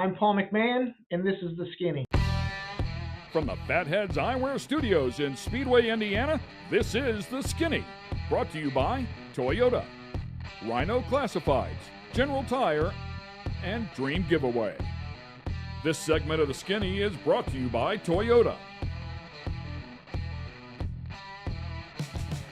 I'm Paul McMahan, and this is The Skinny. From the Fatheads Eyewear Studios in Speedway, Indiana, this is The Skinny, brought to you by Toyota, Rhino Classifieds, General Tire, and Dream Giveaway. This segment of The Skinny is brought to you by Toyota.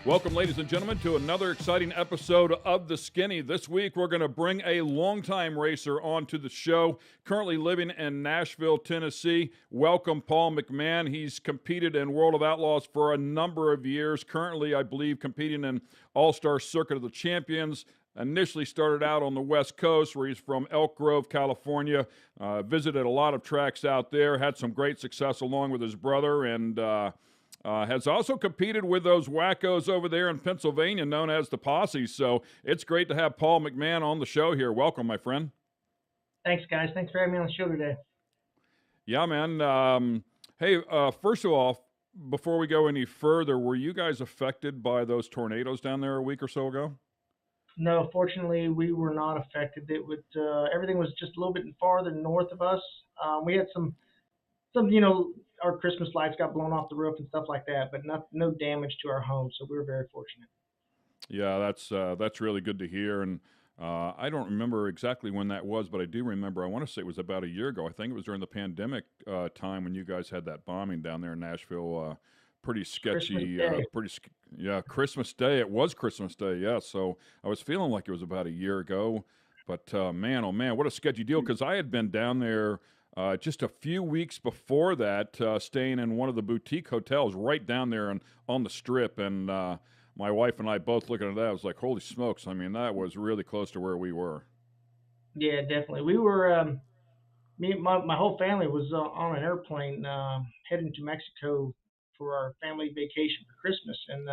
Welcome, ladies and gentlemen, to another exciting episode of The Skinny. This week, we're going to bring a longtime racer onto the show, currently living in Nashville, Tennessee. Welcome, Paul McMahan. He's competed in World of Outlaws for a number of years. Currently, I believe, competing in All-Star Circuit of the Champions. Initially started out on the West Coast, where he's from Elk Grove, California. Visited a lot of tracks out there, had some great success along with his brother, and has also competed with those wackos over there in Pennsylvania known as the Posse. So it's great to have Paul McMahan on the show here. Welcome, my friend. Thanks, guys. Thanks for having me on the show today. Yeah, man. Hey, first of all, before we go any further, were you guys affected by those tornadoes down there a week or so ago? No, fortunately, we were not affected. It would everything was just a little bit farther north of us. We had some our Christmas lights got blown off the roof and stuff like that, but no damage to our home, so we were very fortunate. Yeah, that's really good to hear, and I don't remember exactly when that was, but I do remember, I want to say it was about a year ago. I think it was during the pandemic time when you guys had that bombing down there in Nashville. Pretty sketchy, Christmas Day. It was Christmas Day, yeah, so I was feeling like it was about a year ago, but man, oh man, what a sketchy deal, because I had been down there just a few weeks before that, staying in one of the boutique hotels right down there on the Strip, and my wife and I both looking at that, I was like, holy smokes, I mean, that was really close to where we were. Yeah, definitely. We were, my whole family was on an airplane heading to Mexico for our family vacation for Christmas, and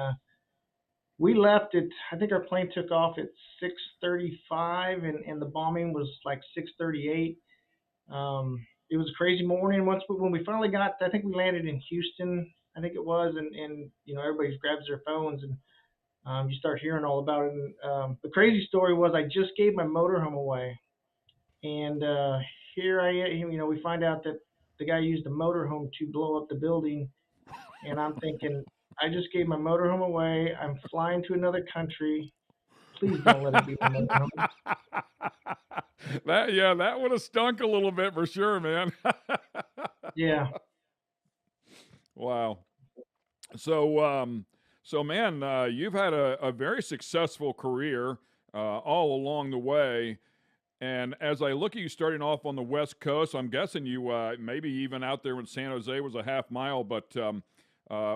we left at, I think our plane took off at 6:35, and the bombing was like 6:38. It was a crazy morning. When we finally got, I think we landed in Houston, I think it was, and everybody grabs their phones and you start hearing all about it. And the crazy story was I just gave my motorhome away, and here I am. We find out that the guy used the motorhome to blow up the building, and I'm thinking, I just gave my motorhome away. I'm flying to another country. Please don't let it be my motorhome. That would have stunk a little bit for sure, man. Yeah. Wow. So man, you've had a very successful career all along the way. And as I look at you starting off on the West Coast, I'm guessing you maybe even out there when San Jose was a half mile. But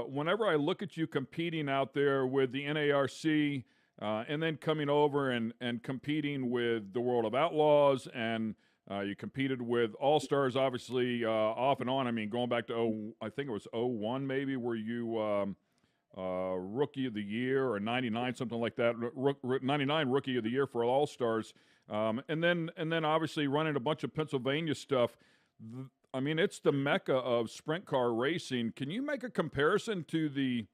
whenever I look at you competing out there with the NARC, and then coming over and competing with the World of Outlaws, and you competed with All-Stars, obviously, off and on. I mean, going back to, I think it was 01 maybe, were you Rookie of the Year, or 99, something like that, 99 Rookie of the Year for All-Stars. And then obviously running a bunch of Pennsylvania stuff. I mean, it's the mecca of sprint car racing. Can you make a comparison to the,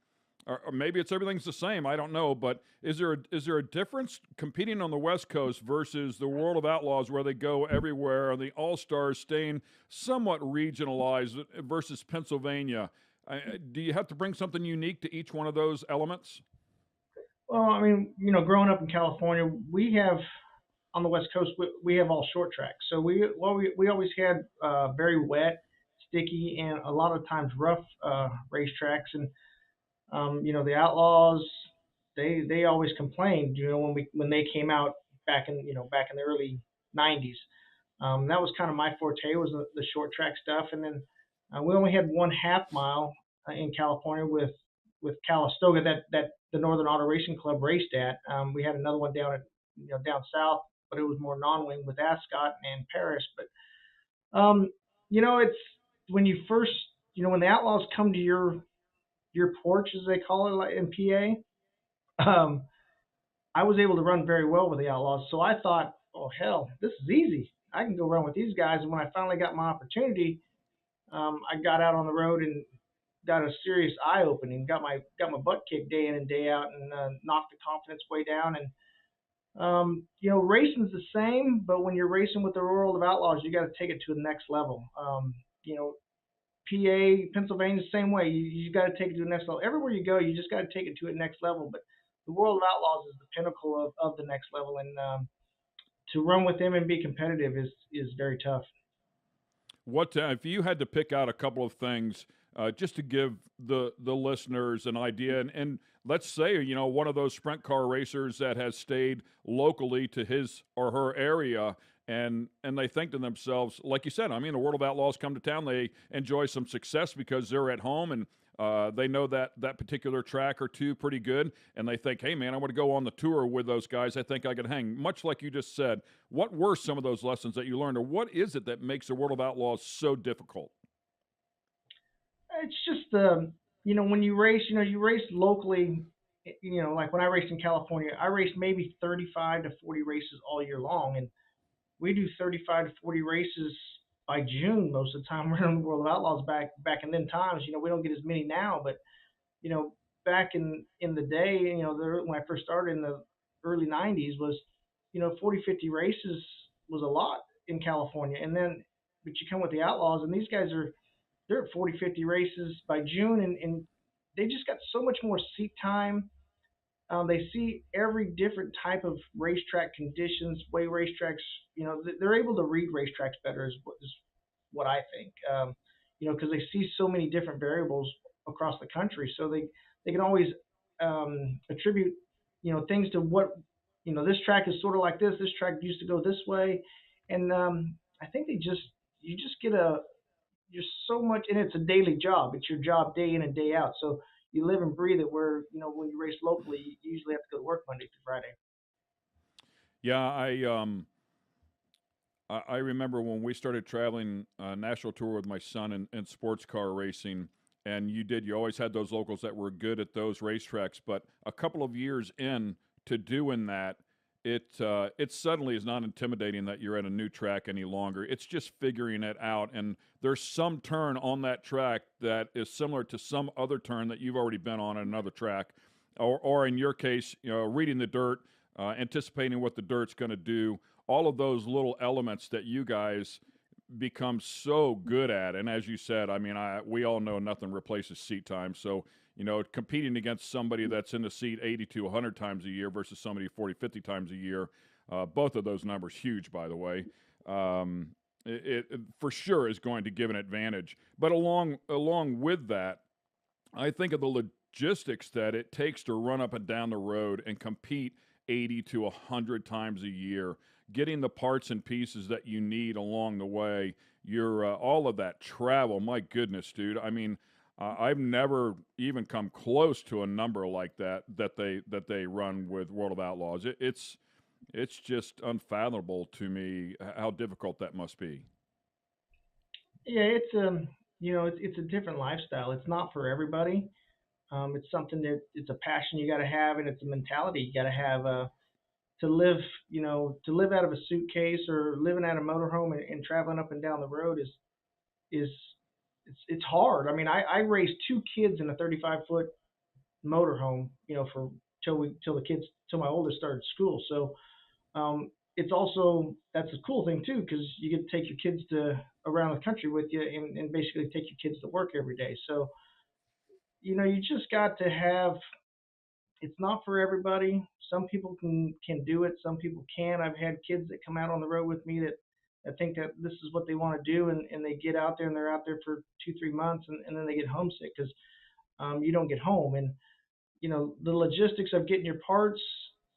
or maybe everything's the same, I don't know, but is there a difference competing on the West Coast versus the World of Outlaws, where they go everywhere, and the All-Stars staying somewhat regionalized, versus Pennsylvania? Do you have to bring something unique to each one of those elements? Well, I mean, growing up in California, we have on the West Coast we have all short tracks. So we always had very wet, sticky, and a lot of times rough racetracks. And the Outlaws, they always complained, when they came out back in the early '90s. That was kind of my forte, was the short track stuff. And then we only had one half mile in California with Calistoga that the Northern Auto Racing Club raced at. We had another one down down south, but it was more non-wing with Ascot and Paris. But it's when you first, when the Outlaws come to your porch, as they call it, like in PA, I was able to run very well with the Outlaws. So I thought, oh hell, this is easy. I can go run with these guys. And when I finally got my opportunity, I got out on the road and got a serious eye opening. Got my butt kicked day in and day out, and knocked the confidence way down. And Racing's the same, but when you're racing with the World of Outlaws, you got to take it to the next level. You know, PA, Pennsylvania, same way. You got to take it to the next level. Everywhere you go, you just got to take it to the next level. But the World of Outlaws is the pinnacle of the next level, and to run with them and be competitive is very tough. What if you had to pick out a couple of things just to give the listeners an idea, and let's say one of those sprint car racers that has stayed locally to his or her area, and they think to themselves, like you said, I mean, the World of Outlaws come to town, they enjoy some success because they're at home and they know that particular track or two pretty good, and they think, hey man, I want to go on the tour with those guys. I think I can hang. Much like you just said, what were some of those lessons that you learned, or what is it that makes the World of Outlaws so difficult? It's just when you race, you race locally. Like when I raced in California, I raced maybe 35 to 40 races all year long, and we do 35 to 40 races by June most of the time. We're in the World of Outlaws back in then times. We don't get as many now, but you know, back in the day, when I first started in the early '90s, was 40, 50 races was a lot in California, and then but you come with the Outlaws, and these guys they're at 40, 50 races by June, and they just got so much more seat time. They see every different type of racetrack conditions, way racetracks, they're able to read racetracks better, is what I think. Because they see so many different variables across the country, so they can always attribute, things to what, this track is sort of like this. This track used to go this way, and I think you just get you're so much, and it's a daily job. It's your job day in and day out. So you live and breathe it. Where when you race locally, you usually have to go to work Monday through Friday. Yeah, I remember when we started traveling national tour with my son in sports car racing, and you always had those locals that were good at those racetracks. But a couple of years in to doing that, it suddenly is not intimidating that you're at a new track any longer. It's just figuring it out, and there's some turn on that track that is similar to some other turn that you've already been on another track, or in your case, reading the dirt, anticipating what the dirt's going to do. All of those little elements that you guys become so good at. And as you said, I mean, we all know nothing replaces seat time. So, competing against somebody that's in the seat 80 to 100 times a year versus somebody 40, 50 times a year, both of those numbers huge, by the way. It for sure is going to give an advantage. But along with that, I think of the logistics that it takes to run up and down the road and compete 80 to 100 times a year, getting the parts and pieces that you need along the way. You're all of that travel. My goodness, dude. I mean, I've never even come close to a number like that they run with World of Outlaws. It's just unfathomable to me how difficult that must be. Yeah, it's a different lifestyle. It's not for everybody. It's something that it's a passion you got to have, and it's a mentality you got to have. To live, to live out of a suitcase or living out of a motorhome and traveling up and down the road is it's hard. I mean, I raised two kids in a 35-foot motorhome, for till my oldest started school. So it's also that's a cool thing too because you get to take your kids to around the country with you and basically take your kids to work every day. So you just got to have it's not for everybody. Some people can do it. Some people can. I've had kids that come out on the road with me that think that this is what they want to do, and they get out there and they're out there for 2 3 months, and then they get homesick because you don't get home. And the logistics of getting your parts,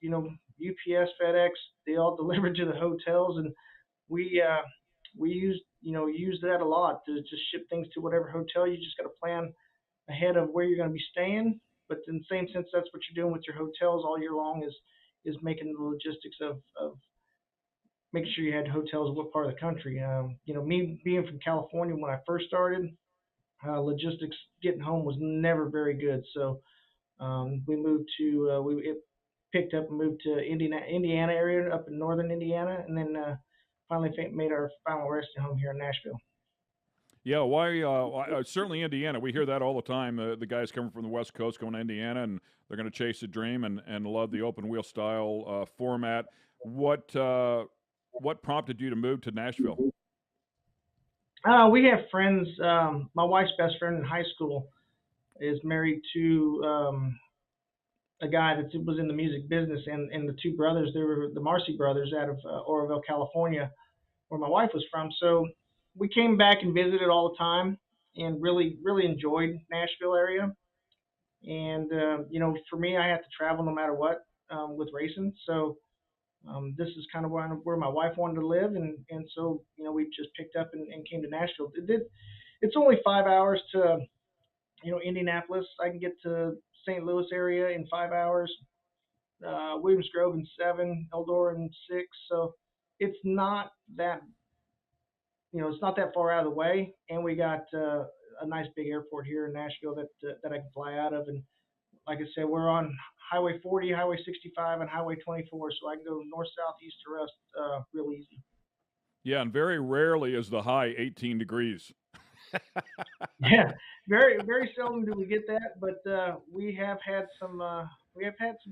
UPS, FedEx, they all delivered to the hotels, and we uh, we use that a lot to just ship things to whatever hotel. You just got to plan ahead of where you're going to be staying. But in the same sense, that's what you're doing with your hotels all year long is making the logistics of making sure you had hotels in what part of the country. Me being from California when I first started, logistics getting home was never very good. So we moved to we it picked up and moved to Indiana area up in northern Indiana, and then finally made our final resting home here in Nashville. Yeah, certainly Indiana. We hear that all the time. The guys coming from the West Coast going to Indiana, and they're going to chase the dream and love the open wheel style format. What uh, what prompted you to move to Nashville? We have friends. My wife's best friend in high school is married to a guy that was in the music business, and the two brothers, they were the Marcy brothers out of Oroville, California, where my wife was from. So we came back and visited all the time, and really enjoyed Nashville area. And for me, I have to travel no matter what with racing. So this is kind of where my wife wanted to live, and so we just picked up and came to Nashville. It's only 5 hours to Indianapolis. I can get to St. Louis area in 5 hours. Williams Grove in seven, Eldora in six. So it's not that it's not that far out of the way, and we got a nice big airport here in Nashville that I can fly out of. And like I said, we're on Highway 40, Highway 65, and Highway 24, so I can go north, south, east, or west real easy. Yeah, and very rarely is the high 18 degrees. Yeah, very seldom do we get that, but we have had some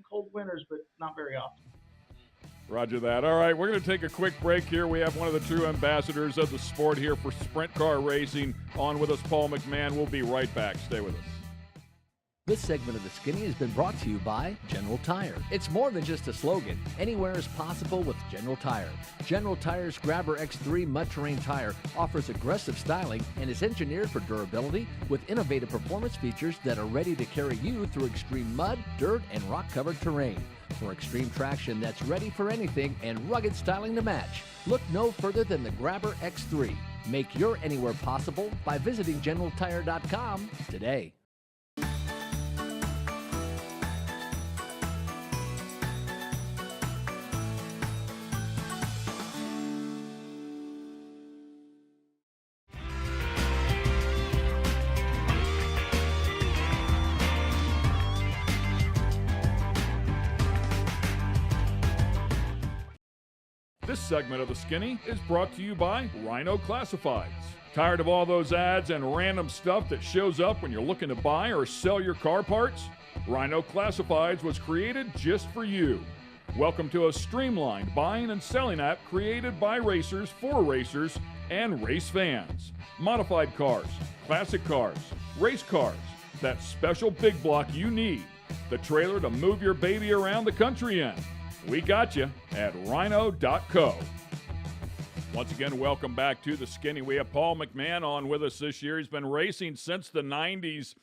cold winters, but not very often. Roger that. All right, we're going to take a quick break here. We have one of the true ambassadors of the sport here for sprint car racing on with us, Paul McMahan. We'll be right back. Stay with us. This segment of The Skinny has been brought to you by General Tire. It's more than just a slogan. Anywhere is possible with General Tire. General Tire's Grabber X3 Mud Terrain tire offers aggressive styling and is engineered for durability with innovative performance features that are ready to carry you through extreme mud, dirt, and rock-covered terrain. For extreme traction that's ready for anything and rugged styling to match, look no further than the Grabber X3. Make your anywhere possible by visiting GeneralTire.com today. This segment of The Skinny is brought to you by Rhino Classifieds. Tired of all those ads and random stuff that shows up when you're looking to buy or sell your car parts? Rhino Classifieds was created just for you. Welcome to a streamlined buying and selling app created by racers for racers and race fans. Modified cars, classic cars, race cars, that special big block you need, the trailer to move your baby around the country in. We got you at rhino.co. Once again, welcome back to The Skinny. We have Paul McMahan on with us this year. He's been racing since the 90s,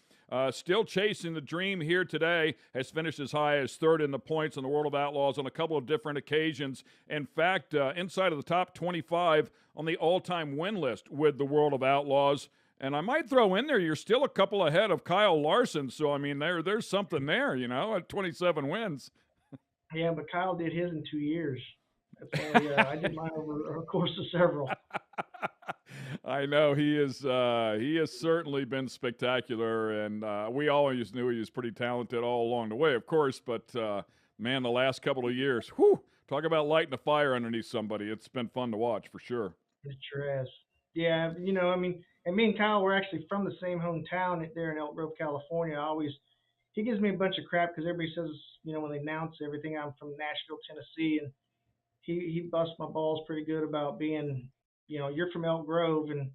still chasing the dream here today. Has finished as high as third in the points in the World of Outlaws on a couple of different occasions. In fact, inside of the top 25 on the all-time win list with the World of Outlaws. And I might throw in there, you're still a couple ahead of Kyle Larson. So, I mean, there's something there, at 27 wins. Yeah, but Kyle did his in 2 years. That's only I did mine over a course of several. I know he is. He has certainly been spectacular, and we always knew he was pretty talented all along the way, of course. But man, the last couple of years, whew, talk about lighting a fire underneath somebody. It's been fun to watch for sure. It sure has. Yeah, I mean, and me and Kyle were actually from the same hometown there in Elk Grove, California. He gives me a bunch of crap because everybody says, when they announce everything, I'm from Nashville, Tennessee, and he busts my balls pretty good about being, you're from Elk Grove, and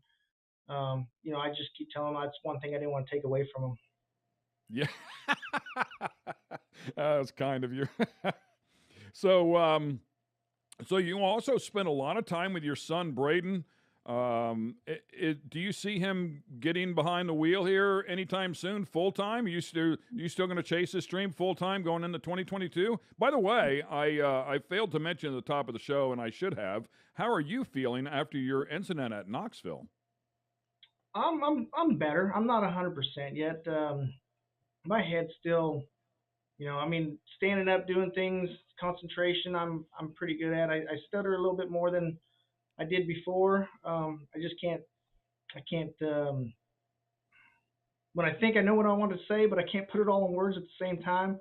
I just keep telling him that's one thing I didn't want to take away from him. Yeah, that's kind of you. So, so you also spent a lot of time with your son Braden. Do you see him getting behind the wheel here anytime soon, full time? You still going to chase this dream full time going into 2022? By the way, I failed to mention at the top of the show, and I should have. How are you feeling after your incident at Knoxville? I'm better. I'm not 100% yet. My head's still, I mean, standing up, doing things, concentration. I'm pretty good at. I stutter a little bit more than I did before. I just can't. I can't. When I think I know what I want to say, but I can't put it all in words at the same time.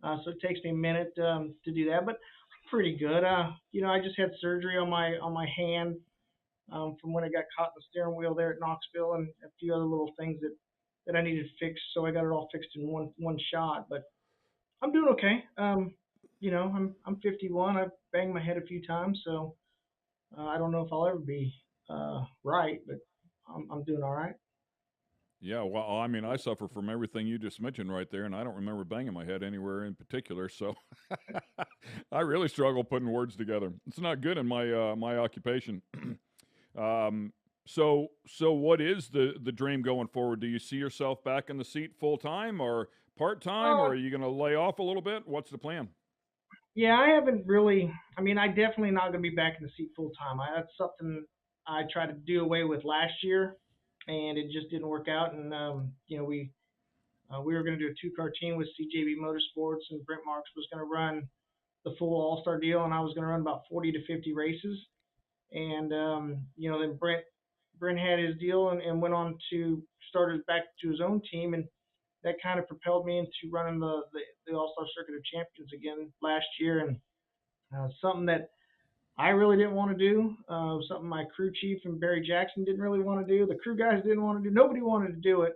So it takes me a minute to do that. But I'm pretty good. I just had surgery on my hand from when I got caught in the steering wheel there at Knoxville, and a few other little things that I needed fixed. So I got it all fixed in one shot. But I'm doing okay. I'm 51. I've banged my head a few times, so I don't know if I'll ever be right, but I'm doing all right. Yeah, well, I mean, I suffer from everything you just mentioned right there, and I don't remember banging my head anywhere in particular. So I really struggle putting words together. It's not good in my occupation. um, so what is the dream going forward? Do you see yourself back in the seat full time or part time, or Uh, are you going to lay off a little bit? What's the plan? yeah, I haven't really. I mean, I definitely not going to be back in the seat full time. That's something I tried to do away with last year, and it just didn't work out. And we were going to do a two-car team with CJB Motorsports, and Brent Marks was going to run the full All-Star deal, and I was going to run about 40 to 50 races. And then Brent had his deal and went on to start back to his own team, and that kind of propelled me into running the All Star Circuit of Champions again last year, and something that I really didn't want to do, something my crew chief and Barry Jackson didn't really want to do. The crew guys didn't want to do. Nobody wanted to do it,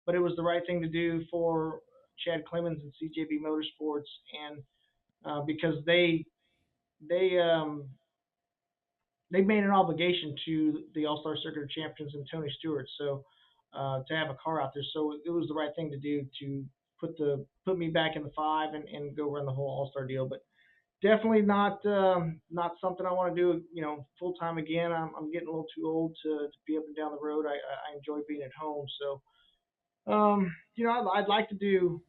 but it was the right thing to do for Chad Clemens and CJB Motorsports, and because they they made an obligation to the All Star Circuit of Champions and Tony Stewart, so to have a car out there, so it was the right thing to do to put me back in the five and go run the whole All Star deal. But definitely not something I want to do, full time again. I'm getting a little too old to be up and down the road. I enjoy being at home, so I'd like to do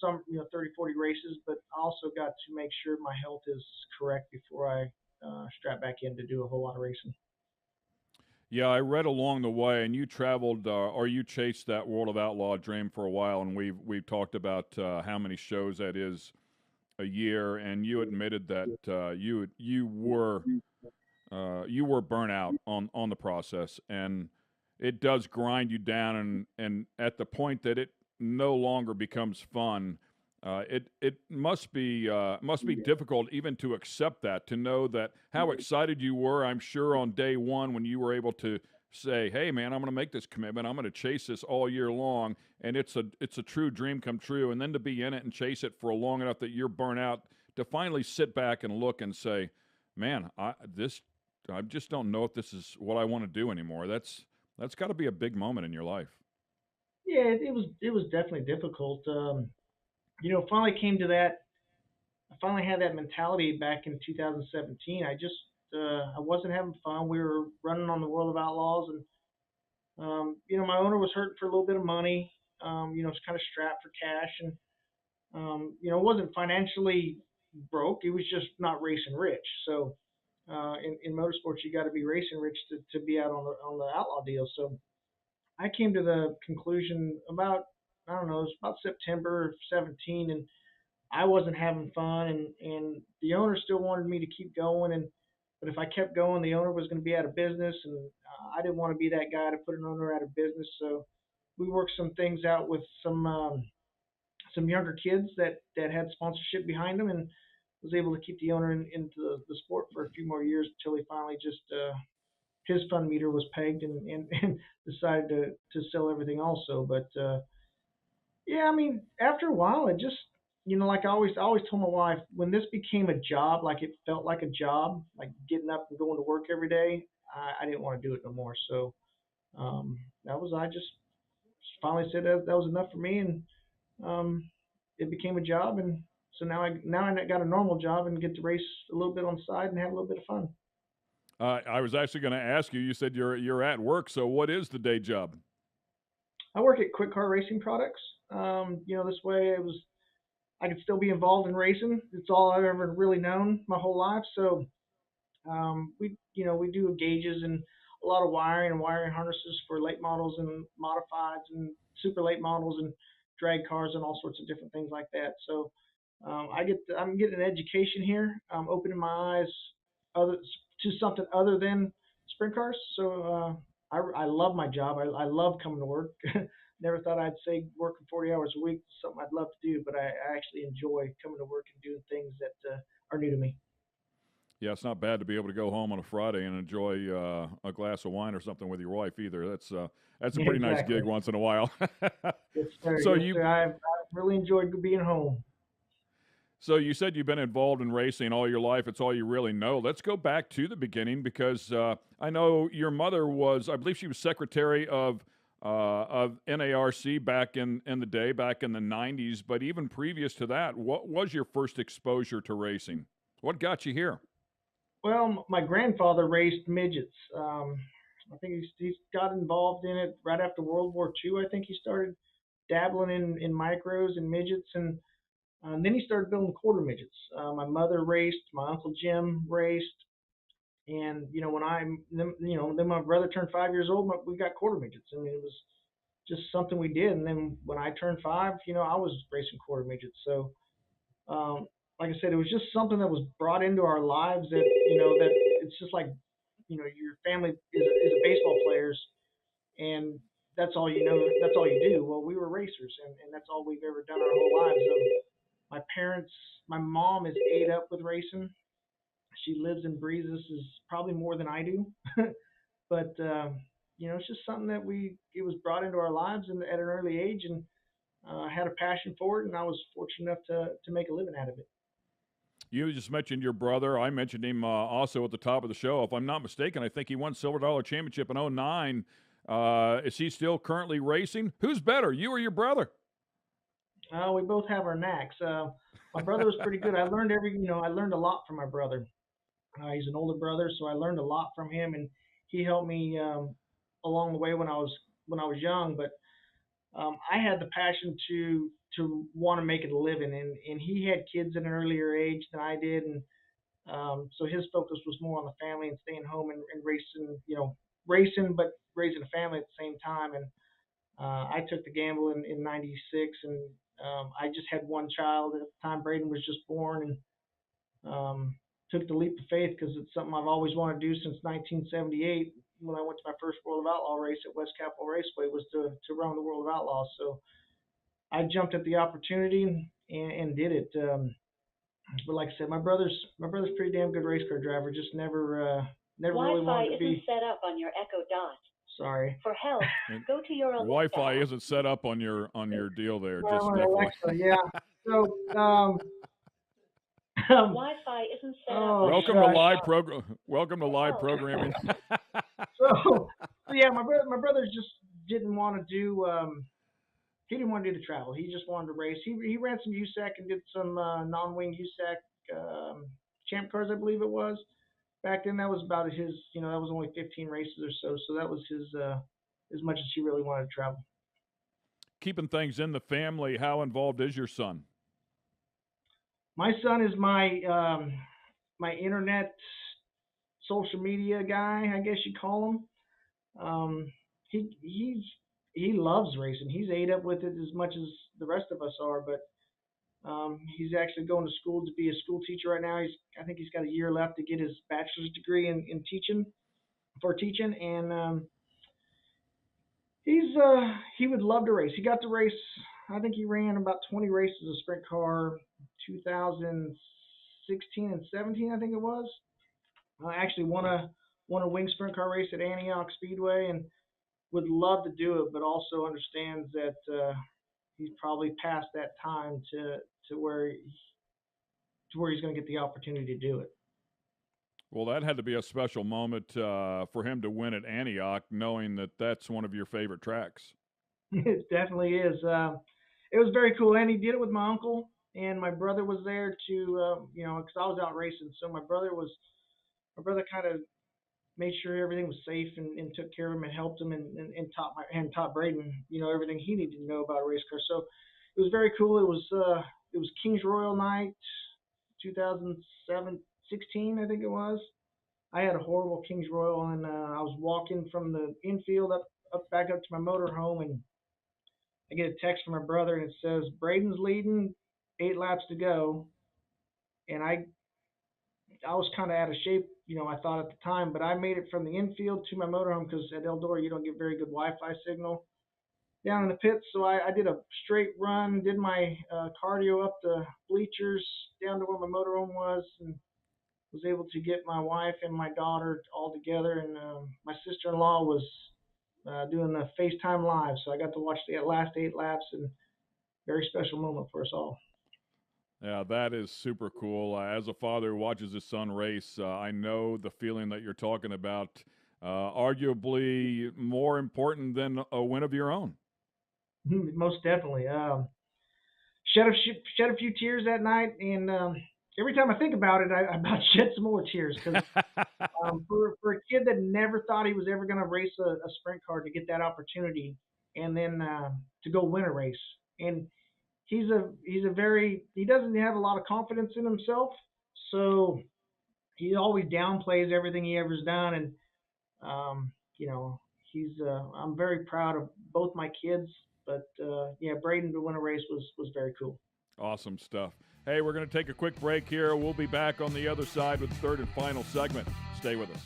some 30 40 races, but I also got to make sure my health is correct before I strap back in to do a whole lot of racing. Yeah, I read along the way, and you traveled or you chased that World of Outlaw dream for a while, and we've talked about how many shows that is a year, and you admitted that you were burnt out on the process, and it does grind you down, and at the point that it no longer becomes fun, it must be difficult even to accept that, to know that how excited you were. I'm sure on day one when you were able to say, "Hey, man, I'm going to make this commitment. I'm going to chase this all year long," and it's a true dream come true. And then to be in it and chase it for long enough that you're burnt out, to finally sit back and look and say, "Man, I just don't know if this is what I want to do anymore." That's got to be a big moment in your life. Yeah, it was definitely difficult. Finally came to that. I finally had that mentality back in 2017. I wasn't having fun. We were running on the World of Outlaws, and my owner was hurting for a little bit of money. Was kind of strapped for cash, and it wasn't financially broke. It was just not racing rich. So in motorsports, you got to be racing rich to be out on the outlaw deal. So I came to the conclusion about, I don't know, it was about September 17, and I wasn't having fun, and the owner still wanted me to keep going, and but if I kept going, the owner was going to be out of business, and I didn't want to be that guy to put an owner out of business. So we worked some things out with some younger kids that had sponsorship behind them, and was able to keep the owner into the sport for a few more years until he finally just his fund meter was pegged, and decided to sell everything also. But yeah, I mean, after a while, it just, like I always told my wife, when this became a job, like it felt like a job, like getting up and going to work every day, I didn't want to do it no more. So I just finally said that was enough for me, and um, it became a job, and so now I got a normal job and get to race a little bit on the side and have a little bit of fun. I was actually going to ask you. You said you're at work. So what is the day job? I work at Quick Car Racing Products. This way I could still be involved in racing. It's all I've ever really known my whole life. So we do gauges and a lot of wiring harnesses for late models and modifieds and super late models and drag cars and all sorts of different things like that. So I'm getting an education here. I'm opening my eyes other to something other than sprint cars. So I love my job. I love coming to work. Never thought I'd say working 40 hours a week is something I'd love to do, but I actually enjoy coming to work and doing things that are new to me. Yeah, it's not bad to be able to go home on a Friday and enjoy a glass of wine or something with your wife either. That's a Yeah, pretty nice exactly. gig once in a while. Yes, sir. so Yes, you sir. I've really enjoyed being home. so you said you've been involved in racing all your life. It's all you really know. Let's go back to the beginning because I know your mother was, I believe she was secretary of NARC back in the day, back in the '90s. But even previous to that, what was your first exposure to racing? What got you here? Well, my grandfather raced midgets. I think he's got involved in it right after World War II. I think he started dabbling in micros and midgets, and then he started building quarter midgets. My mother raced, my uncle Jim raced, and then my brother turned 5 years old. We got quarter midgets. I mean, it was just something we did. And then when I turned five, I was racing quarter midgets. So um, like I said, it was just something that was brought into our lives that it's just like your family is a baseball players, and that's all you know, that's all you do. Well, we were racers, and that's all we've ever done our whole lives. My parents, my mom is ate up with racing. She lives and breathes this is probably more than I do. But it's just something that it was brought into our lives at an early age, and had a passion for it, and I was fortunate enough to make a living out of it. You just mentioned your brother. I mentioned him also at the top of the show. If I'm not mistaken, I think he won Silver Dollar Championship in '09. Is he still currently racing? Who's better, you or your brother? We both have our knacks. My brother was pretty good. I learned a lot from my brother. He's an older brother, so I learned a lot from him, and he helped me along the way when I was young. But I had the passion to want to make it a living, and he had kids at an earlier age than I did, and so his focus was more on the family and staying home and racing, racing, but raising a family at the same time. And I took the gamble in '96, and I just had one child at the time. Braden was just born, and took the leap of faith because it's something I've always wanted to do since 1978 when I went to my first World of Outlaw race at West Capitol Raceway was to run the World of Outlaws. So I jumped at the opportunity and did it. But like I said, my brother's pretty damn good race car driver. Just never really wanted to be. Wi-Fi isn't set up on your Echo Dot. Sorry. For help, go to your Alexa. Wi-Fi isn't set up on your deal there. Just Alexa, yeah. So Wi-Fi isn't set up. Oh, welcome to gosh. live program. Welcome to live programming. So yeah, my brother just didn't want to do. He didn't want to do the travel. He just wanted to race. He ran some USAC and did some non-wing USAC champ cars, I believe it was. Back then, that was about his. That was only 15 races or so. So that was his as much as he really wanted to travel. Keeping things in the family. How involved is your son? My son is my internet social media guy, I guess you call him. He loves racing. He's ate up with it as much as the rest of us are. But he's actually going to school to be a school teacher right now. I think he's got a year left to get his bachelor's degree in teaching, and he would love to race. He got to race. I think he ran about 20 races of sprint car, 2016 and 17. I think it was. I actually won a wing sprint car race at Antioch Speedway, and would love to do it, but also understands that he's probably past that time to where he's going to get the opportunity to do it. Well, that had to be a special moment for him to win at Antioch, knowing that that's one of your favorite tracks. It definitely is. It was very cool, and he did it with my uncle, and my brother was there to, because I was out racing, so my brother kind of made sure everything was safe and took care of him and helped him and taught Braden, everything he needed to know about a race car. So it was very cool. It was Kings Royal night, 2016, I think it was. I had a horrible Kings Royal, and I was walking from the infield up back up to my motor home, and I get a text from my brother, and it says Braden's leading, 8 laps to go, and I was kind of out of shape, I thought at the time, but I made it from the infield to my motorhome because at Eldora you don't get very good Wi-Fi signal down in the pits. So I did a straight run, did my cardio up the bleachers down to where my motorhome was, and was able to get my wife and my daughter all together, and my sister-in-law was doing the FaceTime live, so I got to watch the last 8 laps, and very special moment for us all. Yeah, that is super cool. As a father who watches his son race, I know the feeling that you're talking about. Arguably more important than a win of your own. Most definitely. Shed a few tears that night, and every time I think about it, I about shed some more tears because for a kid that never thought he was ever going to race a sprint car to get that opportunity, and then to go win a race, and he doesn't have a lot of confidence in himself, so he always downplays everything he ever's done, and you know he's I'm very proud of both my kids, but yeah, Braden to win a race was very cool. Awesome stuff. Hey, we're going to take a quick break here. We'll be back on the other side with the third and final segment. Stay with us.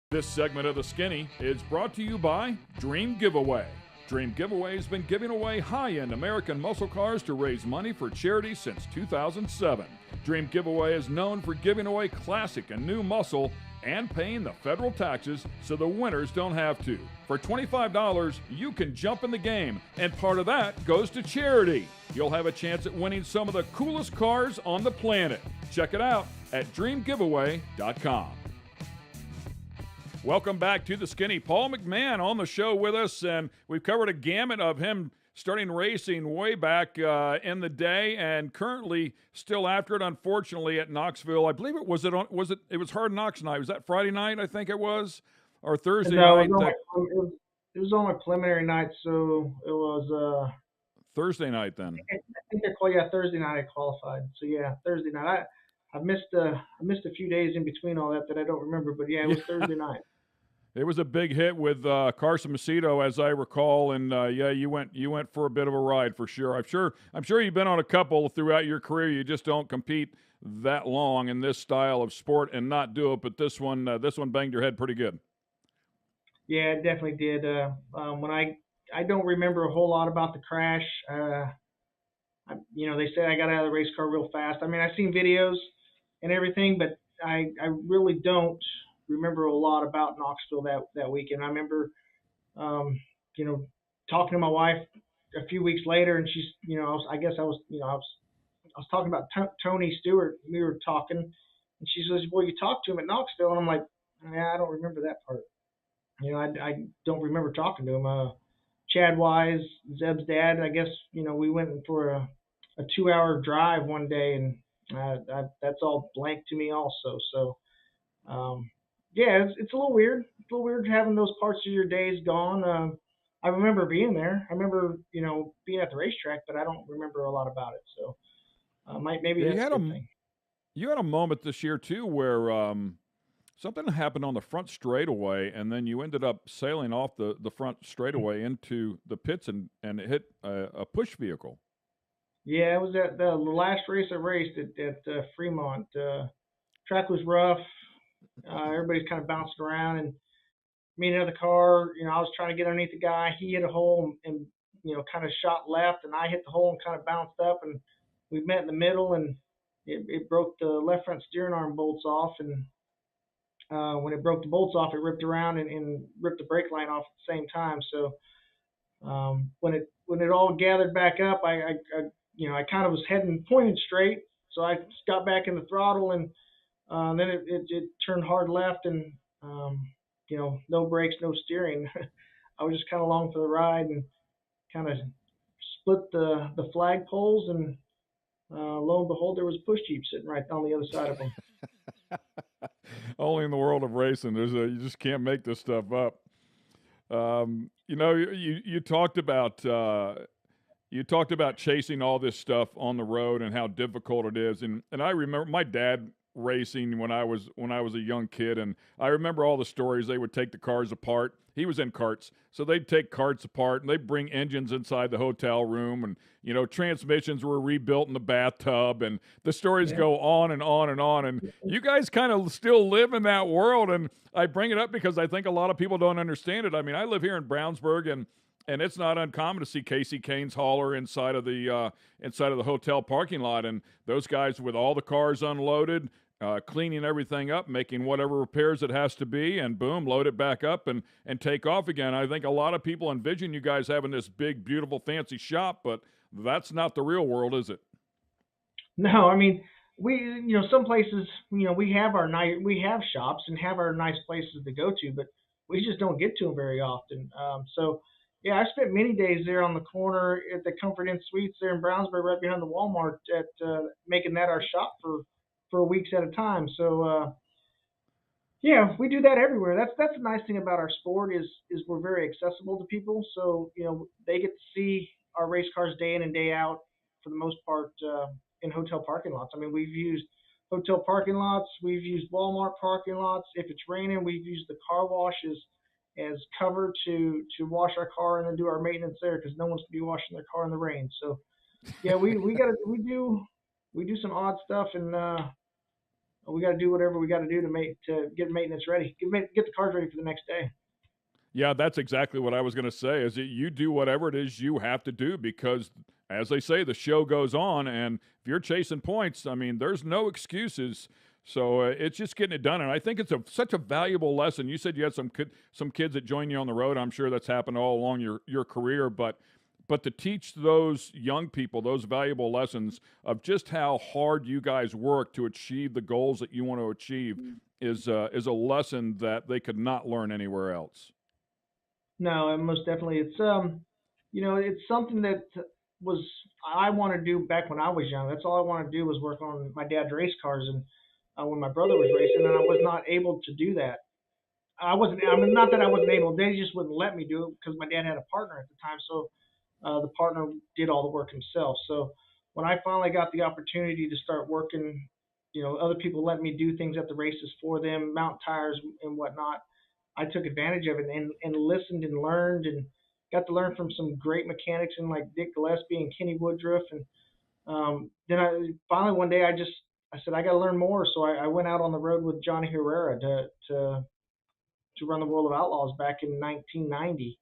This segment of The Skinny is brought to you by Dream Giveaway. Dream Giveaway has been giving away high-end American muscle cars to raise money for charity since 2007. Dream Giveaway is known for giving away classic and new muscle and paying the federal taxes so the winners don't have to. For $25, you can jump in the game, and part of that goes to charity. You'll have a chance at winning some of the coolest cars on the planet. Check it out at dreamgiveaway.com. Welcome back to The Skinny. Paul McMahan on the show with us, and we've covered a gamut of him starting racing way back in the day and currently still after it, unfortunately, at Knoxville. I believe it was Hard Knocks night. Was that Friday night, I think it was, or Thursday night? It was on my preliminary night, so it was Thursday night then. I think Thursday night I qualified. So yeah, Thursday night. I missed a few days in between all that I don't remember, but yeah, it was Thursday night. It was a big hit with Carson Macedo, as I recall, and yeah, you went for a bit of a ride for sure. I'm sure you've been on a couple throughout your career. You just don't compete that long in this style of sport and not do it. But this one banged your head pretty good. Yeah, it definitely did. When I don't remember a whole lot about the crash. They said I got out of the race car real fast. I mean, I've seen videos and everything, but I really don't remember a lot about Knoxville that weekend. I remember, talking to my wife a few weeks later, and she's, I was talking about Tony Stewart. We were talking, and she says, "Well, you talked to him at Knoxville," and I'm like, "Yeah, I don't remember that part. I don't remember talking to him." Chad Wise, Zeb's dad, I guess, we went for a 2-hour drive one day, and that's all blank to me also. So, yeah, it's a little weird. It's a little weird having those parts of your days gone. I remember being there. I remember, being at the racetrack, but I don't remember a lot about it. So, maybe that's a good thing. You had a moment this year too where something happened on the front straightaway, and then you ended up sailing off the front straightaway into the pits and it hit a push vehicle. Yeah, it was at the last race I raced at Fremont. Track was rough. Everybody's kind of bouncing around, and me and another car, I was trying to get underneath the guy. He hit a hole and kind of shot left, and I hit the hole and kind of bounced up, and we met in the middle, and it broke the left front steering arm bolts off, and when it broke the bolts off, it ripped around and ripped the brake line off at the same time. So when it all gathered back up, I kind of was heading pointed straight, so I got back in the throttle, and then it turned hard left, and no brakes, no steering. I was just kind of along for the ride and kind of split the flag poles, and lo and behold, there was a push Jeep sitting right on the other side of them. Only in the world of racing, you just can't make this stuff up. You talked about chasing all this stuff on the road and how difficult it is, and I remember my dad racing when I was a young kid, and I remember all the stories. They would take the cars apart. He was in karts, so they'd take karts apart and they'd bring engines inside the hotel room, and transmissions were rebuilt in the bathtub, and the stories Yeah. go on and on and on. And you guys kind of still live in that world, and I bring it up because I think a lot of people don't understand it. I mean, I live here in Brownsburg, and it's not uncommon to see Casey Kane's hauler inside of the hotel parking lot, and those guys with all the cars unloaded, cleaning everything up, making whatever repairs it has to be, and boom, load it back up and take off again. I think a lot of people envision you guys having this big, beautiful, fancy shop, but that's not the real world, is it? No, I mean, some places, we have shops and have our nice places to go to, but we just don't get to them very often. So, yeah, I spent many days there on the corner at the Comfort Inn Suites there in Brownsburg, right behind the Walmart, at making that our shop for weeks at a time. So, yeah, we do that everywhere. That's the nice thing about our sport is we're very accessible to people. So they get to see our race cars day in and day out for the most part in hotel parking lots. I mean, we've used hotel parking lots, we've used Walmart parking lots. If it's raining, we've used the car wash as cover to wash our car and then do our maintenance there because no one's gonna be washing their car in the rain. So yeah, we do some odd stuff and we got to do whatever we got to do to get maintenance ready, get the cars ready for the next day. Yeah, that's exactly what I was going to say. Is that you do whatever it is you have to do because, as they say, the show goes on, and if you're chasing points, I mean, there's no excuses. So it's just getting it done, and I think it's such a valuable lesson. You said you had some kids that join you on the road. I'm sure that's happened all along your career, but to teach those young people those valuable lessons of just how hard you guys work to achieve the goals that you want to achieve is a lesson that they could not learn anywhere else. No, and most definitely, it's something that was I wanted to do back when I was young. That's all I wanted to do was work on my dad's race cars, and when my brother was racing, and I was not able to do that. I wasn't. I mean, not that I wasn't able. They just wouldn't let me do it because my dad had a partner at the time. So the partner did all the work himself. So when I finally got the opportunity to start working, other people let me do things at the races for them, mount tires and whatnot. I took advantage of it and listened and learned and got to learn from some great mechanics and like Dick Gillespie and Kenny Woodruff. And then I finally one day I said I got to learn more. So I went out on the road with Johnny Herrera to run the World of Outlaws back in 1990.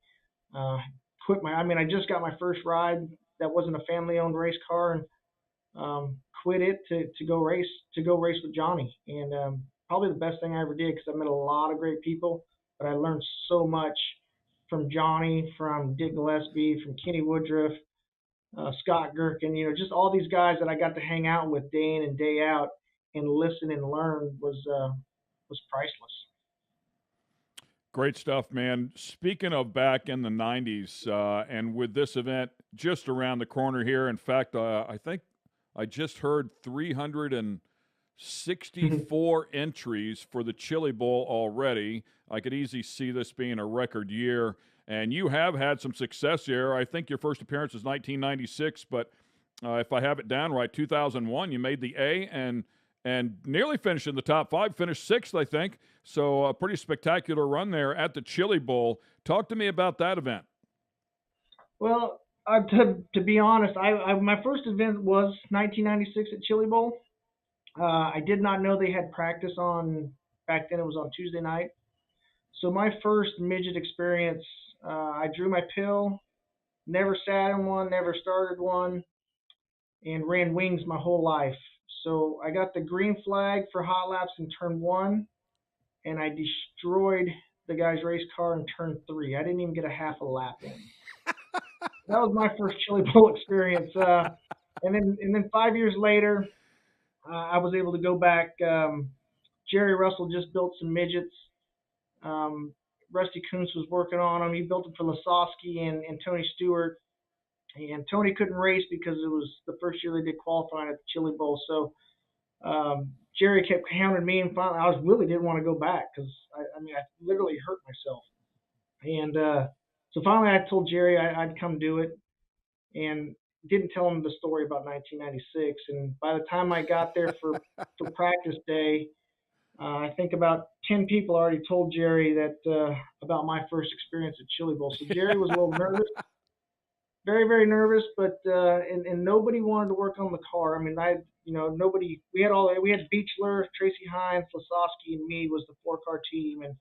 Uh, I just got my first ride that wasn't a family owned race car and quit it to go race with Johnny. And probably the best thing I ever did because I met a lot of great people, but I learned so much from Johnny, from Dick Gillespie, from Kenny Woodruff, Scott Gherkin, just all these guys that I got to hang out with day in and day out and listen and learn was priceless. Great stuff, man. Speaking of back in the 90s, and with this event just around the corner here, in fact, I think I just heard 364 entries for the Chili Bowl already. I could easily see this being a record year. And you have had some success here. I think your first appearance was 1996, but if I have it down right, 2001, you made the A and nearly finished in the top five, finished sixth, I think. So a pretty spectacular run there at the Chili Bowl. Talk to me about that event. Well, to be honest, my first event was 1996 at Chili Bowl. I did not know they had practice on back then. It was on Tuesday night. So my first midget experience, I drew my pill, never sat in one, never started one, and ran wings my whole life. So I got the green flag for hot laps in turn one, and I destroyed the guy's race car in turn three. I didn't even get a half a lap in. That was my first Chili Bowl experience. And then 5 years later, I was able to go back. Jerry Russell just built some midgets. Um, Rusty Kuntz was working on them. He built them for Lasowski and Tony Stewart. And Tony couldn't race because it was the first year they did qualifying at the Chili Bowl. So Jerry kept hounding me, and finally I really didn't want to go back because I literally hurt myself. And so finally I told Jerry I'd come do it. And didn't tell him the story about 1996. And by the time I got there for practice day, I think about 10 people already told Jerry that about my first experience at Chili Bowl. So Jerry was a little nervous, very very nervous, but and nobody wanted to work on the car. I mean, nobody. We had Beechler, Tracy Hines, Lasowski, and me was the 4 car team, and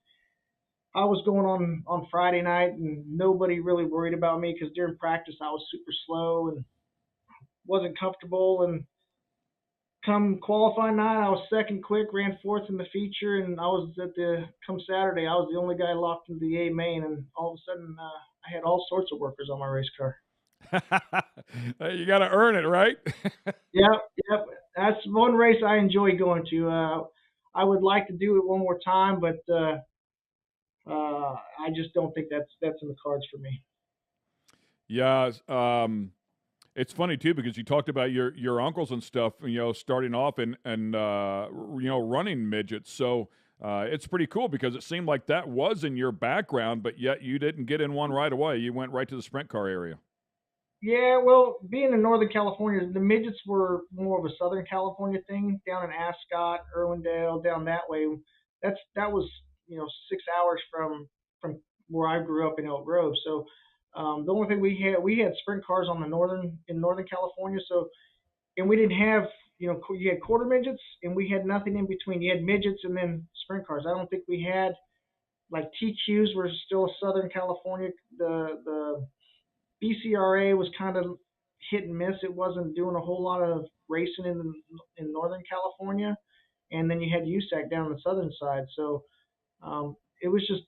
I was going on Friday night, and nobody really worried about me because during practice I was super slow and wasn't comfortable. And come qualifying night, I was second quick, ran fourth in the feature, and I was come Saturday, I was the only guy locked into the A main, and all of a sudden I had all sorts of workers on my race car. You got to earn it, right? Yep, yep. That's one race I enjoy going to. I would like to do it one more time, but I just don't think that's in the cards for me. Yeah, it's funny too because you talked about your uncles and stuff, starting off and running midgets. So it's pretty cool because it seemed like that was in your background, but yet you didn't get in one right away. You went right to the sprint car area. Yeah, well, being in Northern California, the midgets were more of a Southern California thing. Down in Ascot, Irwindale, down that way. That was 6 hours from where I grew up in Elk Grove. So the only thing we had sprint cars on in Northern California. So and we didn't have you had quarter midgets and we had nothing in between. You had midgets and then sprint cars. I don't think we had like TQs were still Southern California. The BCRA was kind of hit and miss. It wasn't doing a whole lot of racing in Northern California, and then you had USAC down on the southern side. So it was just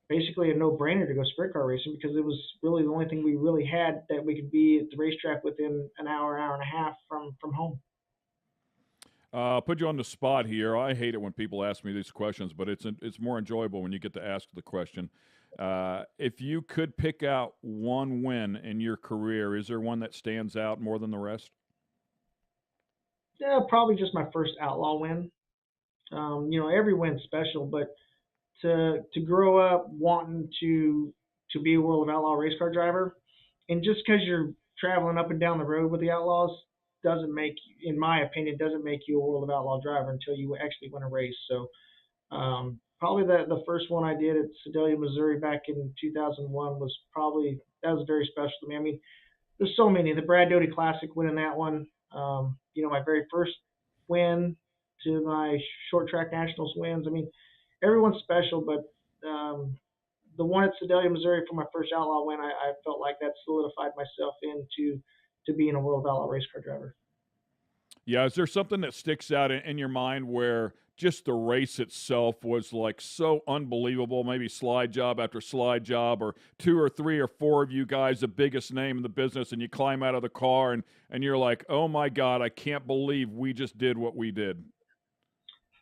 basically a no-brainer to go sprint car racing because it was really the only thing we really had that we could be at the racetrack within an hour and a half from home. I'll put you on the spot here. I hate it when people ask me these questions, but it's more enjoyable when you get to ask the question. If you could pick out one win in your career, is there one that stands out more than the rest? Yeah, probably just my first outlaw win. Every win's special, but to grow up wanting to be a World of Outlaw race car driver, and just because you're traveling up and down the road with the Outlaws doesn't make, in my opinion, doesn't make you a World of Outlaw driver until you actually win a race. So probably the first one I did at Sedalia, Missouri back in 2001 was probably that was very special to me. I mean, there's so many. The Brad Doty Classic winning that one. My very first win to my short track nationals wins. I mean, everyone's special, but the one at Sedalia, Missouri for my first outlaw win, I felt like that solidified myself into to being a World Outlaw race car driver. Yeah, is there something that sticks out in your mind where just the race itself was like so unbelievable, maybe slide job after slide job, or 2 or 3 or 4 of you guys, the biggest name in the business, and you climb out of the car and you're like, oh my God, I can't believe we just did what we did?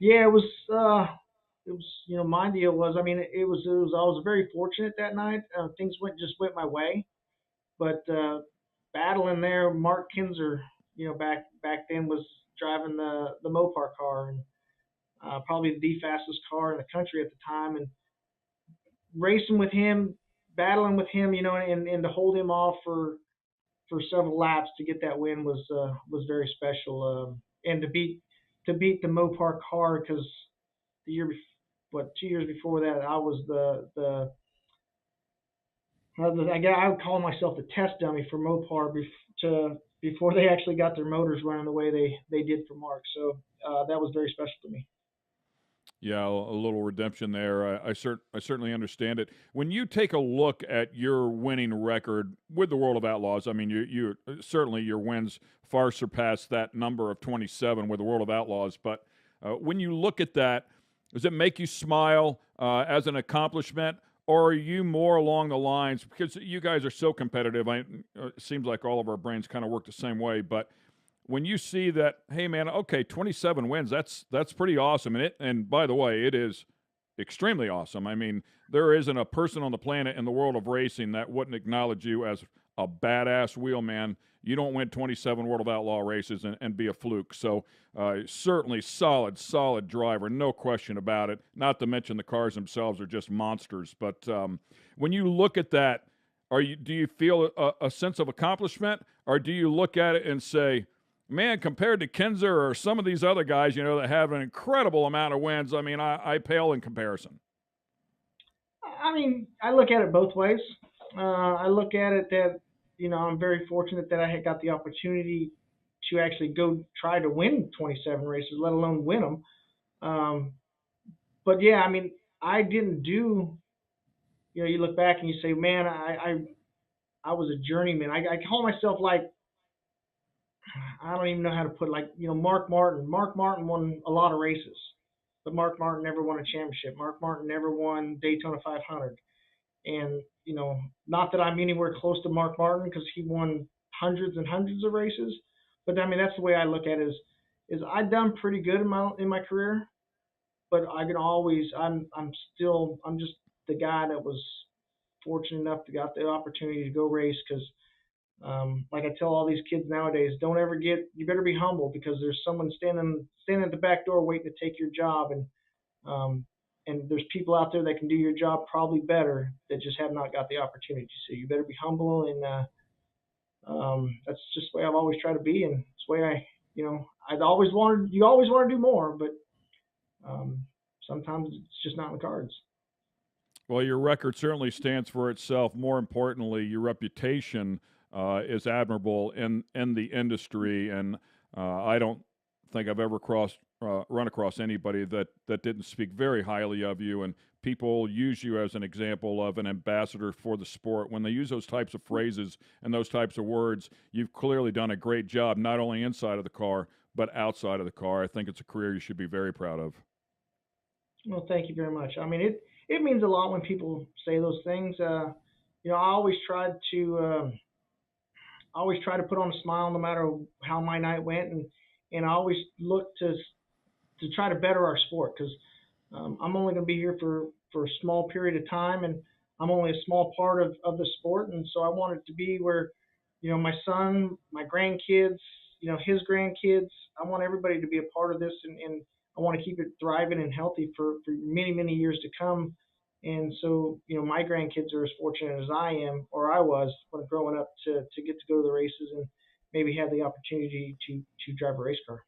Yeah, it was, my deal was, I mean, it was, I was very fortunate that night. Things went my way, but battling there, Mark Kinzer, back then was driving the Mopar car and probably the fastest car in the country at the time, and racing with him, battling with him, and to hold him off for several laps to get that win was very special. And to beat the Mopar car because the year before, 2 years before that, I was I would call myself the test dummy for Mopar before they actually got their motors running the way they did for Mark. So that was very special to me. Yeah, a little redemption there. I certainly understand it. When you take a look at your winning record with the World of Outlaws, I mean, you certainly your wins far surpass that number of 27 with the World of Outlaws. But when you look at that, does it make you smile as an accomplishment, or are you more along the lines, because you guys are so competitive, it seems like all of our brains kind of work the same way, but when you see that, hey man, okay, 27 wins, that's pretty awesome. And by the way, it is extremely awesome. I mean, there isn't a person on the planet in the world of racing that wouldn't acknowledge you as a badass wheelman. You don't win 27 World of Outlaw races and be a fluke. So certainly solid driver, no question about it. Not to mention the cars themselves are just monsters. But when you look at that, do you feel a sense of accomplishment, or do you look at it and say, man, compared to Kinzer or some of these other guys, that have an incredible amount of wins, I mean, I pale in comparison. I mean, I look at it both ways. I look at it that, I'm very fortunate that I had got the opportunity to actually go try to win 27 races, let alone win them. But yeah, I mean, I didn't do, you look back and you say, man, I was a journeyman. I call myself like, I don't even know how to put it, like, Mark Martin. Mark Martin won a lot of races, but Mark Martin never won a championship. Mark Martin never won Daytona 500. And, not that I'm anywhere close to Mark Martin because he won hundreds and hundreds of races. But I mean, that's the way I look at it is I've done pretty good in my career, but I can always, I'm just the guy that was fortunate enough to got the opportunity to go race because, like I tell all these kids nowadays, you better be humble because there's someone standing at the back door waiting to take your job. And there's people out there that can do your job probably better that just have not got the opportunity. So you better be humble, and that's just the way I've always tried to be, and it's the way you always want to do more, but sometimes it's just not in the cards. Well, your record certainly stands for itself. More importantly, your reputation is admirable in the industry, and I don't think I've ever run across anybody that didn't speak very highly of you, and people use you as an example of an ambassador for the sport. When they use those types of phrases and those types of words, you've clearly done a great job, not only inside of the car, but outside of the car. I think it's a career you should be very proud of. Well, thank you very much. I mean, it means a lot when people say those things. I always try to put on a smile no matter how my night went, and I always look to try to better our sport because I'm only going to be here for a small period of time, and I'm only a small part of the sport, and so I want it to be where, my son, my grandkids, his grandkids, I want everybody to be a part of this, and I want to keep it thriving and healthy for many, many years to come. And so, my grandkids are as fortunate as I am, or I was when growing up, to get to go to the races and maybe have the opportunity to drive a race car.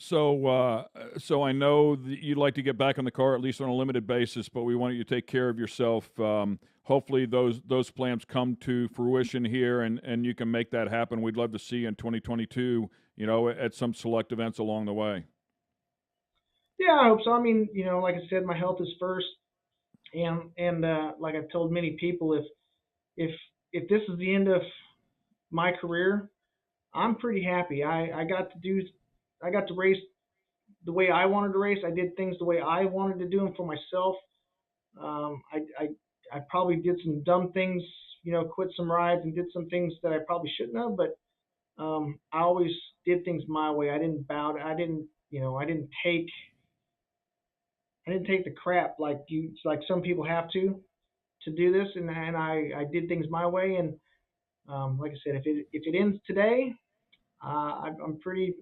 So I know that you'd like to get back in the car at least on a limited basis, but we want you to take care of yourself. Hopefully those plans come to fruition here, and you can make that happen. We'd love to see you in 2022, at some select events along the way. Yeah, I hope so. I mean, like I said, my health is first, and like I've told many people, if this is the end of my career, I'm pretty happy. I got to race the way I wanted to race. I did things the way I wanted to do them for myself. I probably did some dumb things, quit some rides and did some things that I probably shouldn't have, but I always did things my way. I didn't bow. I didn't take the crap like some people have to do this, and I did things my way. And like I said, if it ends today, I'm pretty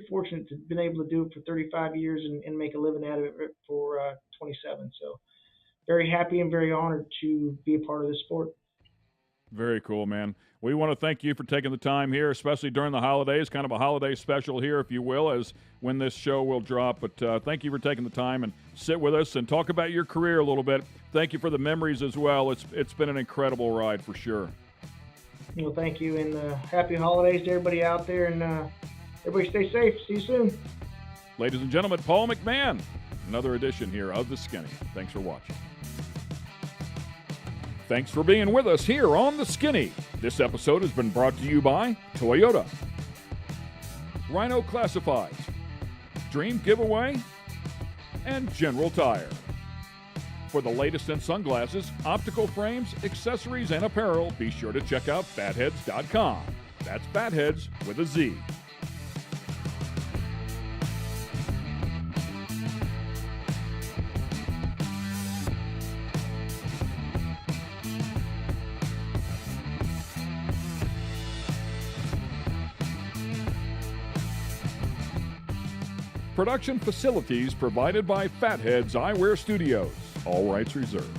fortunate to have been able to do it for 35 years and make a living out of it for 27. So very happy and very honored to be a part of this sport. Very cool, man. We want to thank you for taking the time here, especially during the holidays, kind of a holiday special here, if you will, as when this show will drop. But thank you for taking the time and sit with us and talk about your career a little bit. Thank you for the memories as well. It's been an incredible ride for sure. Well, thank you, and happy holidays to everybody out there, and everybody stay safe. See you soon. Ladies and gentlemen, Paul McMahan, another edition here of The Skinny. Thanks for watching. Thanks for being with us here on The Skinny. This episode has been brought to you by Toyota, Rhino Classifieds, Dream Giveaway, and General Tire. For the latest in sunglasses, optical frames, accessories, and apparel, be sure to check out fatheads.com. That's Fatheads with a Z. Production facilities provided by Fatheads Eyewear Studios. All rights reserved.